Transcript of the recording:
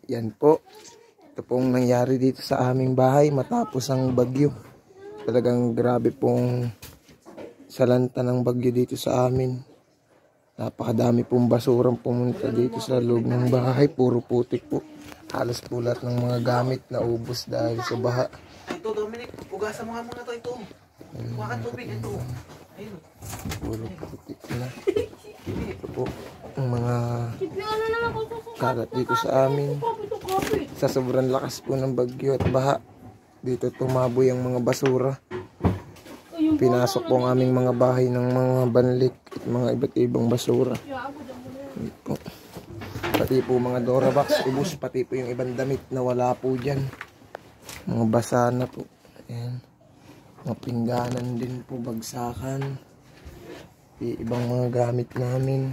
Yan po. Ito pong nangyari dito sa aming bahay matapos ang bagyo. Talagang grabe pong salanta ng bagyo dito sa amin. Napakadami pong basurang pumunta dito sa loob ng bahay. Puro putik po. Halos po lahat ng mga gamit na ubos dahil sa baha. Ito Dominic, ugasan mo nga mga ito. Kuha tubig ito. Ayun. Puro putik na. Ito po ang mga kalat dito sa amin. Sa sobrang lakas po ng bagyo at baha, dito tumaboy ang mga basura. Pinasok po ang aming mga bahay ng mga banlik at mga iba't ibang basura. Pati po mga Dorabox, ubos, pati po yung ibang damit na wala po dyan. Mga basa na po. Ayan. Mga pingganan din po, bagsakan. Ibang mga gamit namin.